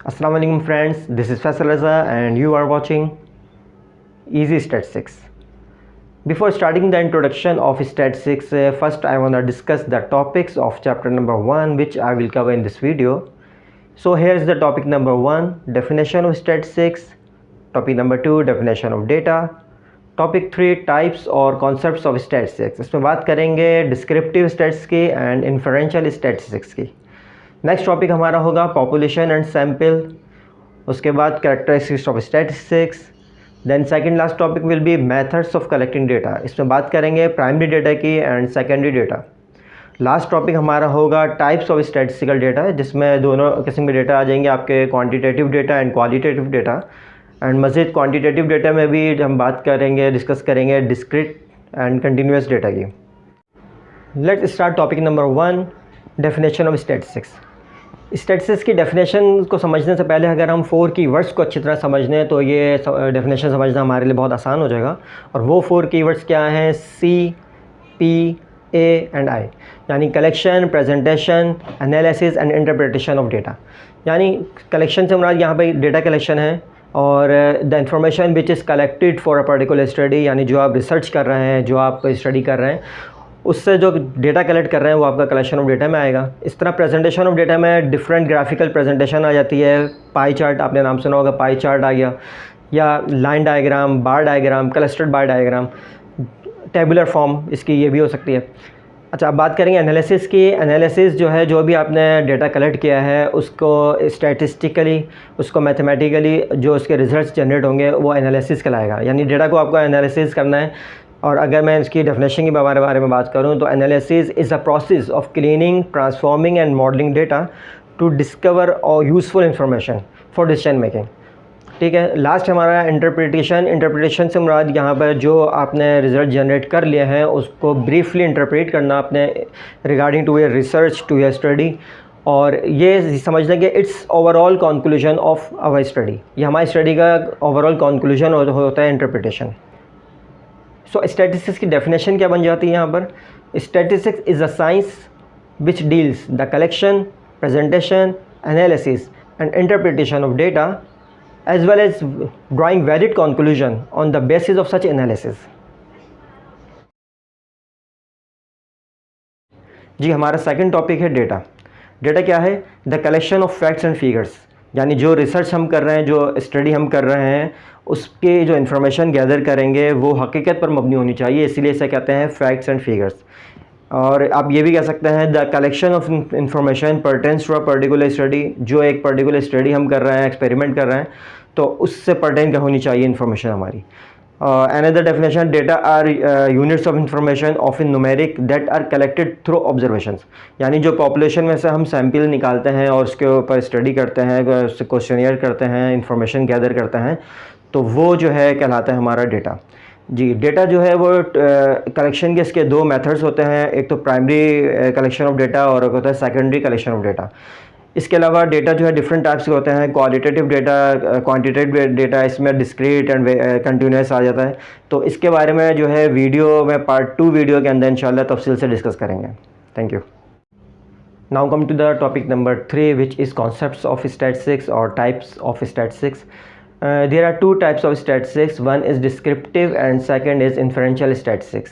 Assalamu alaikum friends, this is Faisal Raza and you are watching Easy Statistics. Before starting the introduction of statistics, first I want to discuss the topics of chapter number 1 which I will cover in this video. So here is the topic number 1, definition of statistics, topic number 2, definition of data, topic 3 types और concepts of statistics. इसमें बात करेंगे descriptive stats की and inferential statistics की. Next topic हमारा होगा population and sample, उसके बाद characteristics of statistics, then second last topic will be methods of collecting data. इसमें बात करेंगे प्राइमरी डेटा की and secondary data. Last topic हमारा होगा टाइप्स ऑफ स्टैटिस्टिकल डेटा, जिसमें दोनों किस्म के डेटा आ जाएंगे, आपके quantitative data and qualitative data. And मज़ीद क्वान्टिटेटिव डेटा में भी हम बात करेंगे, डिस्कस करेंगे डिस्क्रीट एंड कंटिन्यूस डेटा की. Let's start topic number 1, definition of statistics. Statistics की डेफिनेशन को समझने से पहले अगर हम 4 कीवर्ड्स को अच्छी तरह समझने तो ये डेफिनेशन समझना हमारे लिए बहुत आसान हो जाएगा. और वो 4 कीवर्ड्स क्या हैं? C, P, A and I, यानी collection, presentation, analysis and interpretation of data. यानी कलेक्शन से मुराद यहाँ पे डेटा कलेक्शन है और the information which is collected for a particular study, यानी जो आप रिसर्च कर रहे हैं, जो आप स्टडी कर रहे हैं, उससे जो डेटा कलेक्ट कर रहे हैं वो आपका कलेक्शन ऑफ डेटा में आएगा. इस तरह प्रेजेंटेशन ऑफ डेटा में डिफरेंट ग्राफिकल प्रेजेंटेशन आ जाती है. पाई चार्ट आपने नाम सुना होगा, पाई चार्ट आ गया, या लाइन डायग्राम, बार डायग्राम, क्लस्टर्ड बार डायग्राम, टेबुलर फॉर्म इसकी ये भी हो सकती है. अच्छा, अब बात करेंगे एनालिसिस की. एनालिसिस जो है, जो भी आपने डेटा कलेक्ट किया है उसको स्टैटिस्टिकली, उसको मैथमेटिकली जो उसके रिजल्ट्स जनरेट होंगे वो एनालिसिस कहलाएगा. यानी डेटा को आपको एनालिसिस करना है. और अगर मैं इसकी डेफिनेशन के बारे में बात करूं तो analysis is a process of cleaning, transforming and modelling data to discover और useful information for decision making. ठीक है. लास्ट हमारा इंटरप्रिटेशन से मुराद यहाँ पर जो आपने रिज़ल्ट जनरेट कर लिए हैं उसको ब्रीफली इंटरप्रेट करना अपने regarding to a research, to a study, और ये समझना कि it's overall conclusion of our study. ये हमारी स्टडी का ओवरऑल कंक्लूजन होता है इंटरप्रिटेशन. सो स्टैटिस्टिक्स की डेफिनेशन क्या बन जाती है यहाँ पर? Statistics is a science which deals the collection, presentation, analysis and interpretation of data as well as drawing valid conclusion on the basis of such analysis. जी, हमारा सेकंड टॉपिक है data. Data क्या है? The collection of facts and figures, यानी जो research हम कर रहे हैं, जो स्टडी हम कर रहे हैं, उसके जो इन्फॉर्मेशन गैदर करेंगे वो हकीकत पर मबनी होनी चाहिए, इसीलिए इसे कहते हैं फैक्ट्स एंड फिगर्स. और आप ये भी कह सकते हैं the collection of information pertains to a particular study. जो एक पर्टिकुलर स्टडी हम कर रहे हैं, एक्सपेरिमेंट कर रहे हैं, तो उससे पर्टेन का होनी चाहिए इन्फॉर्मेशन हमारी. Another definition, data are units of information of in numeric that are collected through observations. यानी जो पॉपुलेशन में से हम सैम्पल निकालते हैं और उसके ऊपर स्टडी करते हैं, उससे क्वेश्चनियर करते हैं, इंफॉर्मेशन गैदर करते हैं, तो वो जो है कहलाता है हमारा डेटा. जी, डेटा जो है वो कलेक्शन के इसके 2 मेथड्स होते हैं. एक तो प्राइमरी कलेक्शन ऑफ डेटा और एक होता है सेकेंडरी कलेक्शन ऑफ डेटा. इसके अलावा डेटा जो है डिफरेंट टाइप्स के होते हैं. क्वालिटेटिव डेटा, क्वांटिटेटिव डेटा, इसमें डिस्क्रीट एंड कंटिन्यूस आ जाता है. तो इसके बारे में जो है वीडियो में पार्ट 2 वीडियो के अंदर इंशाल्लाह तफसील से डिस्कस करेंगे. Thank you. Now come to the topic number 3 which is concepts of statistics और types of statistics. There are 2 types of statistics. One is descriptive and second is inferential statistics.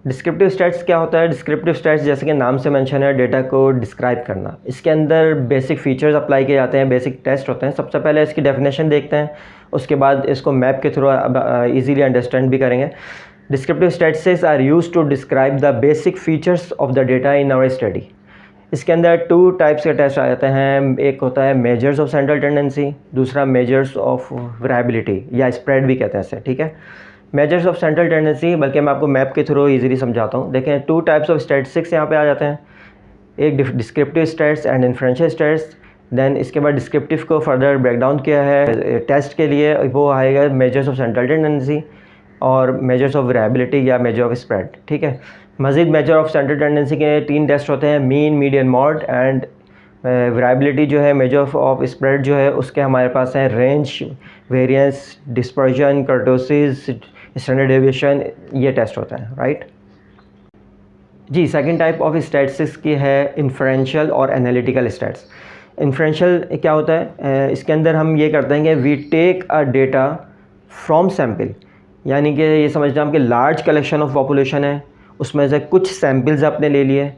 Descriptive stats क्या होता है? Descriptive stats जैसे कि नाम से mention है, data को डिस्क्राइब करना. इसके अंदर बेसिक फीचर्स अप्लाई किए जाते हैं, बेसिक टेस्ट होते हैं. सबसे पहले इसकी डेफिनेशन देखते हैं, उसके बाद इसको मैप के थ्रू इजीली अंडरस्टैंड भी करेंगे. Descriptive statistics are used to describe the basic features of the data in our study. इसके अंदर 2 टाइप्स के टेस्ट आ जाते हैं. एक होता है मेजर्स ऑफ सेंट्रल टेंडेंसी, दूसरा मेजर्स ऑफ वेरिएबिलिटी या स्प्रेड भी कहते हैं इसे. ठीक है. मेजर्स ऑफ सेंट्रल टेंडेंसी, बल्कि मैं आपको मैप के थ्रू इजीली समझाता हूँ. देखें, 2 टाइप्स ऑफ स्टैटिस्टिक्स यहाँ पे आ जाते हैं. एक descriptive stats and inferential stats. Then इसके बाद डिस्क्रिप्टिव को फर्दर ब्रेक डाउन किया है टेस्ट के लिए, वो आएगा मेजर्स ऑफ सेंट्रल टेंडेंसी और मेजर्स ऑफ वेरिएबिलिटी या मेजर ऑफ स्प्रेड. ठीक है. मज़ीद मेजर ऑफ सेंट्रल टेंडेंसी के 3 टेस्ट होते हैं, mean, median, mod. And variability जो है, मेजर ऑफ स्प्रेड जो है, उसके हमारे पास है range, variance, dispersion, kurtosis, standard deviation. ये टेस्ट होते हैं. राइट जी. सेकंड टाइप ऑफ स्टैटिस्टिक्स की है इन्फरेंशियल और एनालिटिकल स्टैट्स. इन्फ्रेंशियल क्या होता है, इसके अंदर हम ये करते हैं कि we take a data from sample, यानी कि ये समझते हैं हम कि लार्ज कलेक्शन ऑफ पॉपुलेशन है, उसमें से कुछ सैम्पल्स आपने ले लिए,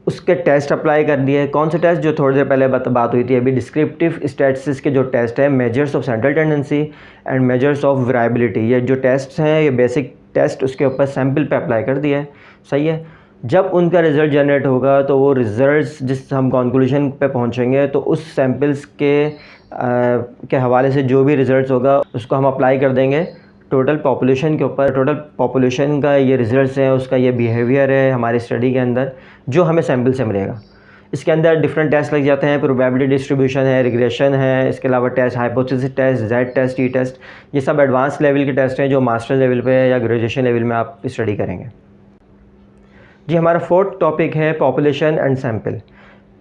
उसके टेस्ट अप्लाई कर दिए। कौन से टेस्ट, जो थोड़ी देर पहले बात हुई थी अभी, डिस्क्रिप्टिव स्टैटिस्टिक्स के जो टेस्ट है, measures of central tendency and measures of variability, ये जो टेस्ट हैं ये बेसिक टेस्ट उसके ऊपर सैम्पल पे अप्लाई कर दिया है। सही है। जब उनका रिज़ल्ट जनरेट होगा तो वो रिज़ल्ट्स जिस हम कंक्लूजन पे पहुंचेंगे तो उस सैम्पल्स के हवाले से जो भी रिज़ल्ट होगा उसको हम अप्लाई कर देंगे टोटल पॉपुलेशन के ऊपर। टोटल पॉपुलेशन का ये रिज़ल्ट्स है, उसका ये बिहेवियर है हमारी स्टडी के अंदर जो हमें सैम्पल से मिलेगा। इसके अंदर डिफरेंट टेस्ट लग जाते हैं, प्रोबेबिलिटी डिस्ट्रीब्यूशन है, रिग्रेशन है, इसके अलावा test hypothesis test, Z test, T test, ये सब एडवांस लेवल के टेस्ट हैं जो मास्टर लेवल पे या ग्रेजुएशन लेवल में आप स्टडी करेंगे। जी, हमारा फोर्थ टॉपिक है पॉपुलेशन एंड सैम्पल।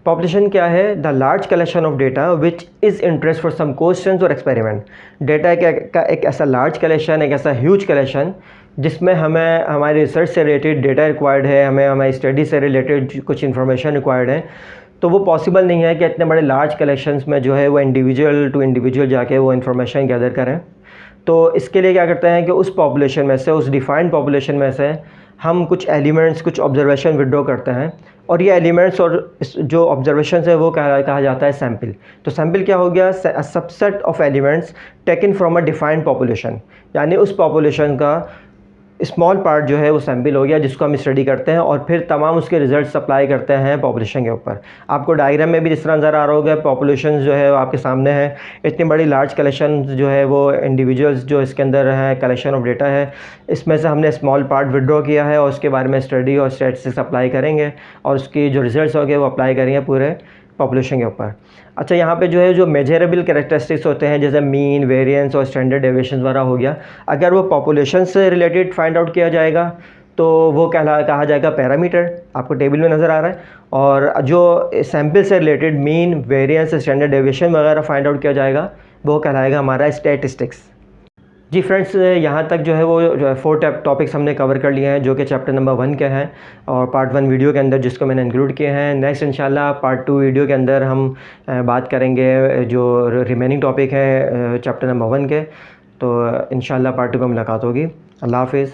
पॉपुलेशन क्या है? The large collection of data which is interest for some questions और एक्सपेरिमेंट। डेटा का एक ऐसा लार्ज कलेक्शन, एक ऐसा ह्यूज कलेक्शन जिसमें हमें हमारी रिसर्च से रिलेटेड डेटा रिक्वायर्ड है, हमें हमारी स्टडी से रिलेटेड कुछ इन्फॉर्मेशन रिक्वायर्ड है। तो वो पॉसिबल नहीं है कि इतने बड़े लार्ज कलेक्शंस में जो है वो इंडिविजुअल टू इंडिविजुअल जाके वो इन्फॉर्मेशन गैदर करें। तो इसके लिए क्या करते हैं कि उस पॉपुलेशन में से, उस डिफाइंड पॉपुलेशन में से हम कुछ एलिमेंट्स, कुछ ऑब्जर्वेशन विड्रॉ करते हैं, और ये एलिमेंट्स और जो ऑब्जर्वेशन है वो कहा जाता है सैम्पल। तो सैम्पल क्या हो गया? Subset of elements taken from a defined population, यानी उस पॉपुलेशन का स्मॉल पार्ट जो है वो सैम्पल हो गया जिसको हम स्टडी करते हैं और फिर तमाम उसके रिजल्ट्स अप्लाई करते हैं पॉपुलेशन के ऊपर। आपको डायग्राम में भी जिस तरह नज़र आ रहा होगा, पॉपुलेशन जो है वो आपके सामने है। इतनी बड़ी लार्ज कलेक्शन जो है वो इंडिविजुअल्स जो इसके अंदर है, कलेक्शन ऑफ डेटा है, इसमें से हमने स्मॉल पार्ट विड्रॉ किया है और उसके बारे में स्टडी और स्टैटिस्टिक्स अप्लाई करेंगे और उसकी जो रिजल्ट्स होंगे वो अप्लाई करेंगे पूरे पॉपुलेशन के ऊपर। अच्छा, यहाँ पे जो है जो मेजरेबल कैरेक्टरिस्टिक्स होते हैं जैसे मीन, वेरिएंस और स्टैंडर्ड डेविएशन वगैरह हो गया, अगर वो पॉपुलेशन से रिलेटेड फाइंड आउट किया जाएगा तो वो कहा जाएगा पैरामीटर, आपको टेबल में नज़र आ रहा है। और जो सैम्पल से related mean, variance, standard deviation वगैरह फाइंड आउट किया जाएगा वो कहलाएगा हमारा स्टैटिस्टिक्स। जी फ्रेंड्स, यहाँ तक जो है वो 4 टॉपिक्स हमने कवर कर लिए हैं जो कि चैप्टर नंबर 1 के हैं और पार्ट 1 वीडियो के अंदर जिसको मैंने इंक्लूड किए हैं। नेक्स्ट इंशाल्लाह पार्ट 2 वीडियो के अंदर हम बात करेंगे जो रिमेनिंग टॉपिक है चैप्टर नंबर 1 के। तो इंशाल्लाह पार्ट 2 में मुलाकात होगी। अल्लाह हाफिज़।